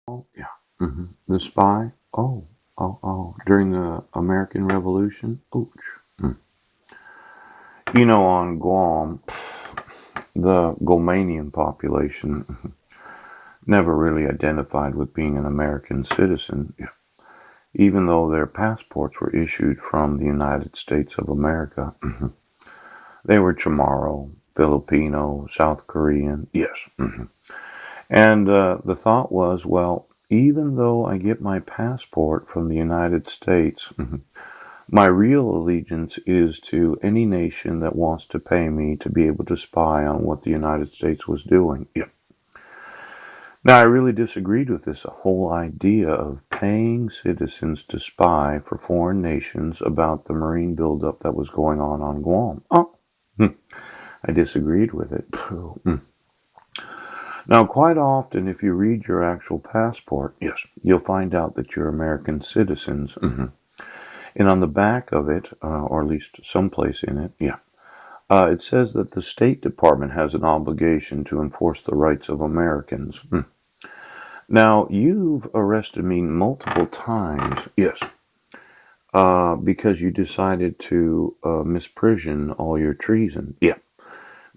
Oh, yeah. The spy. During the American Revolution. Ouch. Mm. On Guam, the Gomanian population never really identified with being an American citizen, even though their passports were issued from the United States of America. They were Chamorro, Filipino, South Korean, yes. And the thought was, well, even though I get my passport from the United States, my real allegiance is to any nation that wants to pay me to be able to spy on what the United States was doing. Yeah. Now, I really disagreed with this whole idea of paying citizens to spy for foreign nations about the marine buildup that was going on Guam. I disagreed with it. Now, quite often, if you read your actual passport, yes, you'll find out that you're American citizens. And on the back of it, or at least someplace in it, yeah, it says that the State Department has an obligation to enforce the rights of Americans. Now, you've arrested me multiple times, yes, because you decided to misprision all your treason. Yeah,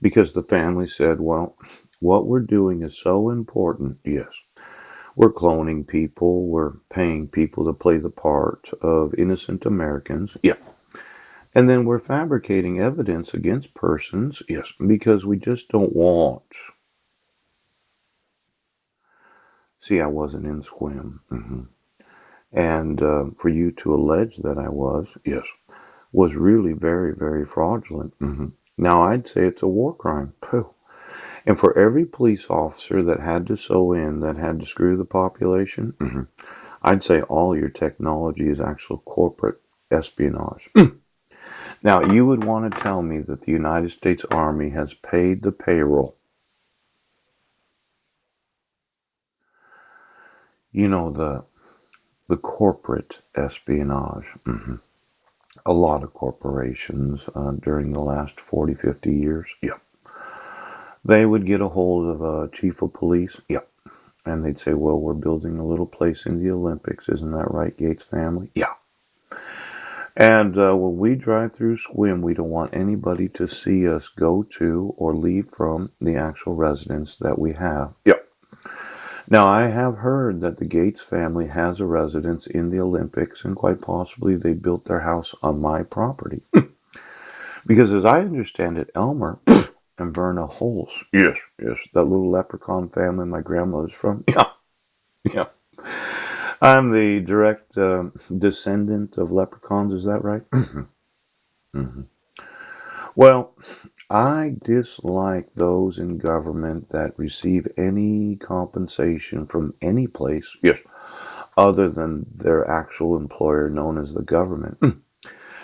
because the family said, well, what we're doing is so important, yes. We're cloning people. We're paying people to play the part of innocent Americans. Yeah. And then we're fabricating evidence against persons. Yes. Because we just don't want. See, I wasn't in Squim. And for you to allege that I was, yes, was really very, very fraudulent. Now, I'd say it's a war crime. Pooh. And for every police officer that had to sew in, that had to screw the population, I'd say all your technology is actual corporate espionage. Now, you would want to tell me that the United States Army has paid the payroll. The corporate espionage. A lot of corporations during the last 40, 50 years. Yeah. They would get a hold of a chief of police. Yeah. And they'd say, well, we're building a little place in the Olympics. Isn't that right, Gates family? Yeah. And when we drive through Squim, we don't want anybody to see us go to or leave from the actual residence that we have. Yep. Now, I have heard that the Gates family has a residence in the Olympics, and quite possibly they built their house on my property. Because as I understand it, Elmer and Verna Holes, yes, that little leprechaun family my grandmother's from, yeah. I'm the direct descendant of leprechauns, is that right? Mhm. Well, I dislike those in government that receive any compensation from any place, yes, other than their actual employer known as the government.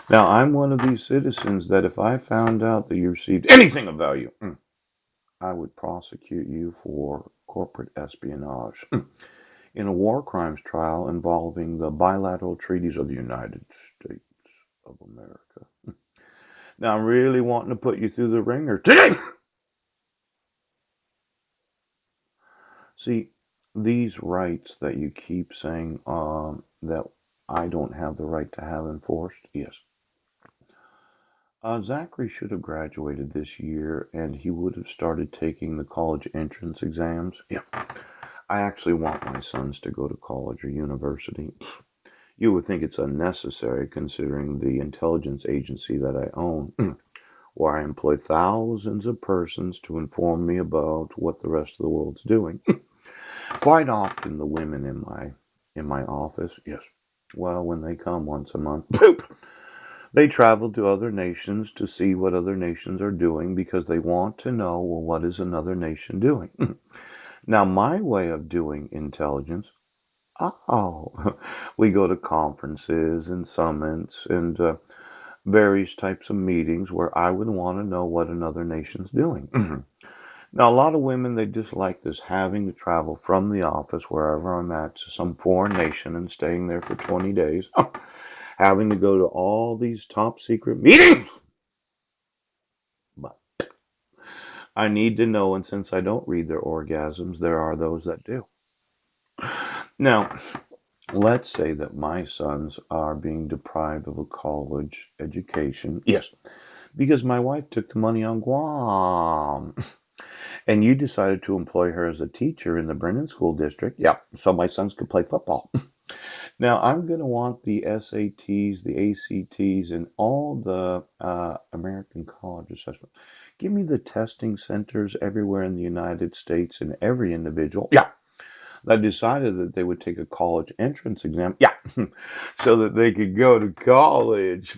Now, I'm one of these citizens that if I found out that you received anything of value, I would prosecute you for corporate espionage in a war crimes trial involving the bilateral treaties of the United States of America. Now, I'm really wanting to put you through the ringer today. See, these rights that you keep saying that I don't have the right to have enforced, yes. Zachary should have graduated this year and he would have started taking the college entrance exams. Yeah. I actually want my sons to go to college or university. You would think it's unnecessary considering the intelligence agency that I own, where I employ thousands of persons to inform me about what the rest of the world's doing. Quite often, the women in my office, yes, well, when they come once a month, poop, they travel to other nations to see what other nations are doing because they want to know, well, what is another nation doing? Now, my way of doing intelligence, we go to conferences and summits and various types of meetings where I would want to know what another nation's doing. Now, a lot of women, they dislike this having to travel from the office, wherever I'm at, to some foreign nation and staying there for 20 days, having to go to all these top secret meetings. But I need to know, and since I don't read their orgasms, there are those that do. Now, let's say that my sons are being deprived of a college education. Yes, because my wife took the money on Guam. And you decided to employ her as a teacher in the Brennan School District. Yeah, so my sons could play football. Now, I'm going to want the SATs, the ACTs, and all the American College Assessment. Give me the testing centers everywhere in the United States and every individual. Yeah, that decided that they would take a college entrance exam. Yeah, so that they could go to college.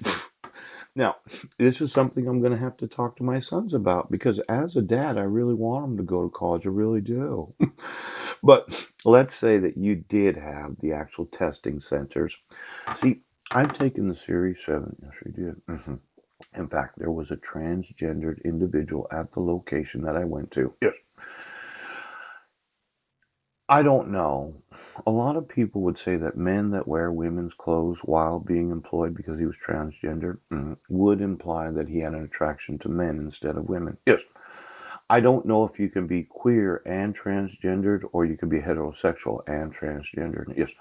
Now, this is something I'm going to have to talk to my sons about because as a dad, I really want them to go to college. I really do. But let's say that you did have the actual testing centers. See, I've taken the Series 7. Yes, we did. In fact, there was a transgendered individual at the location that I went to. Yes. I don't know. A lot of people would say that men that wear women's clothes while being employed because he was transgender would imply that he had an attraction to men instead of women. Yes. I don't know if you can be queer and transgendered or you can be heterosexual and transgendered. Yes.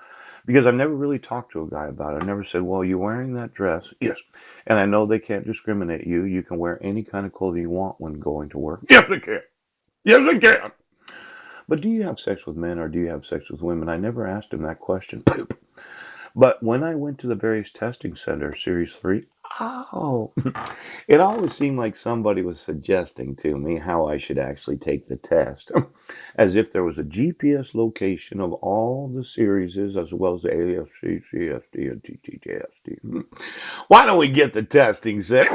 Because I've never really talked to a guy about it. I never said, well, you're wearing that dress. Yes. And I know they can't discriminate you. You can wear any kind of clothing you want when going to work. Yes, they can. Yes, they can. But do you have sex with men or do you have sex with women? I never asked him that question. But when I went to the various testing centers, Series 3, oh, it always seemed like somebody was suggesting to me how I should actually take the test, as if there was a GPS location of all the series as well as the AFC, CSD, and TTJSD. Why don't we get the testing set?